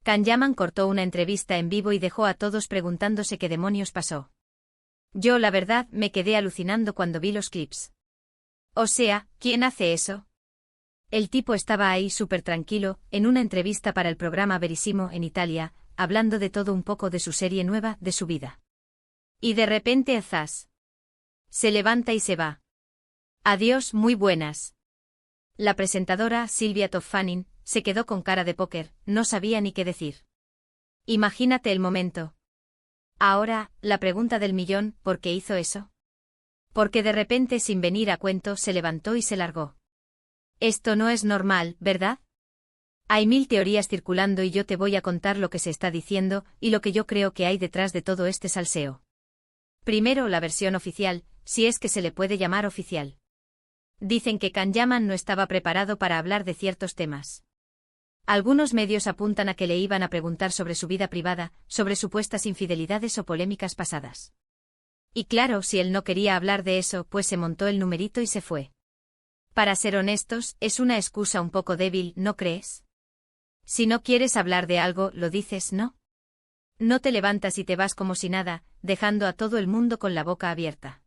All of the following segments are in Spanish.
Can Yaman cortó una entrevista en vivo y dejó a todos preguntándose qué demonios pasó. Yo, la verdad, me quedé alucinando cuando vi los clips. O sea, ¿quién hace eso? El tipo estaba ahí súper tranquilo, en una entrevista para el programa Verissimo en Italia, hablando de todo un poco de su serie nueva, de su vida. Y de repente, ¡zas! Se levanta y se va. Adiós, muy buenas. La presentadora, Silvia Toffanin, se quedó con cara de póker, no sabía ni qué decir. Imagínate el momento. Ahora, la pregunta del millón, ¿por qué hizo eso? Porque de repente, sin venir a cuento, se levantó y se largó. Esto no es normal, ¿verdad? Hay 1000 teorías circulando y yo te voy a contar lo que se está diciendo y lo que yo creo que hay detrás de todo este salseo. Primero, la versión oficial, si es que se le puede llamar oficial. Dicen que Can Yaman no estaba preparado para hablar de ciertos temas. Algunos medios apuntan a que le iban a preguntar sobre su vida privada, sobre supuestas infidelidades o polémicas pasadas. Y claro, si él no quería hablar de eso, pues se montó el numerito y se fue. Para ser honestos, es una excusa un poco débil, ¿no crees? Si no quieres hablar de algo, lo dices, ¿no? No te levantas y te vas como si nada, dejando a todo el mundo con la boca abierta.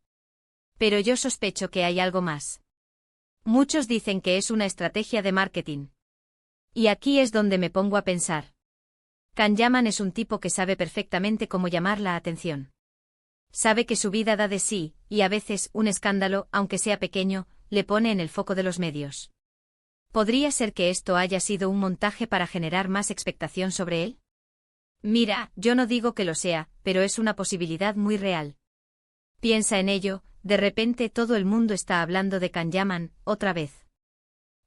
Pero yo sospecho que hay algo más. Muchos dicen que es una estrategia de marketing. Y aquí es donde me pongo a pensar. Can Yaman es un tipo que sabe perfectamente cómo llamar la atención. Sabe que su vida da de sí, y a veces un escándalo, aunque sea pequeño, le pone en el foco de los medios. ¿Podría ser que esto haya sido un montaje para generar más expectación sobre él? Mira, yo no digo que lo sea, pero es una posibilidad muy real. Piensa en ello, de repente todo el mundo está hablando de Can Yaman, otra vez.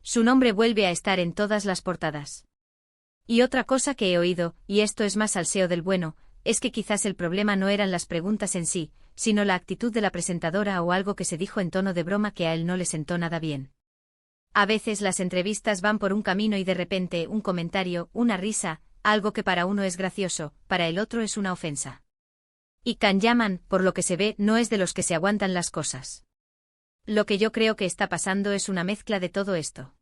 Su nombre vuelve a estar en todas las portadas. Y otra cosa que he oído, y esto es más salseo del bueno, es que quizás el problema no eran las preguntas en sí, sino la actitud de la presentadora o algo que se dijo en tono de broma que a él no le sentó nada bien. A veces las entrevistas van por un camino y de repente un comentario, una risa, algo que para uno es gracioso, para el otro es una ofensa. Y Can Yaman, por lo que se ve, no es de los que se aguantan las cosas. Lo que yo creo que está pasando es una mezcla de todo esto.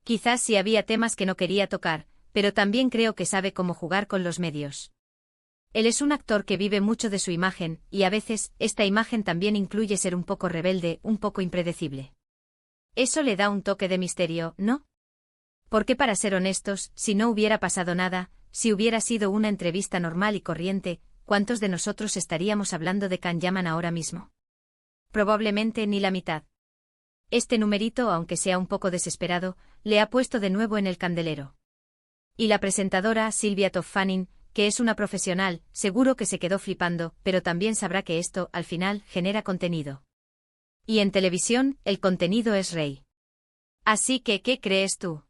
Quizás sí había temas que no quería tocar, pero también creo que sabe cómo jugar con los medios. Él es un actor que vive mucho de su imagen, y a veces, esta imagen también incluye ser un poco rebelde, un poco impredecible. Eso le da un toque de misterio, ¿no? Porque para ser honestos, si no hubiera pasado nada, si hubiera sido una entrevista normal y corriente, ¿cuántos de nosotros estaríamos hablando de Can Yaman ahora mismo? Probablemente ni la mitad. Este numerito, aunque sea un poco desesperado, le ha puesto de nuevo en el candelero. Y la presentadora, Silvia Toffanin, que es una profesional, seguro que se quedó flipando, pero también sabrá que esto, al final, genera contenido. Y en televisión, el contenido es rey. Así que, ¿qué crees tú?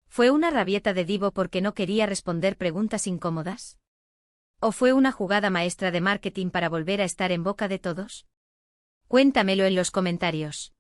¿Fue una rabieta de divo porque no quería responder preguntas incómodas? ¿O fue una jugada maestra de marketing para volver a estar en boca de todos? Cuéntamelo en los comentarios.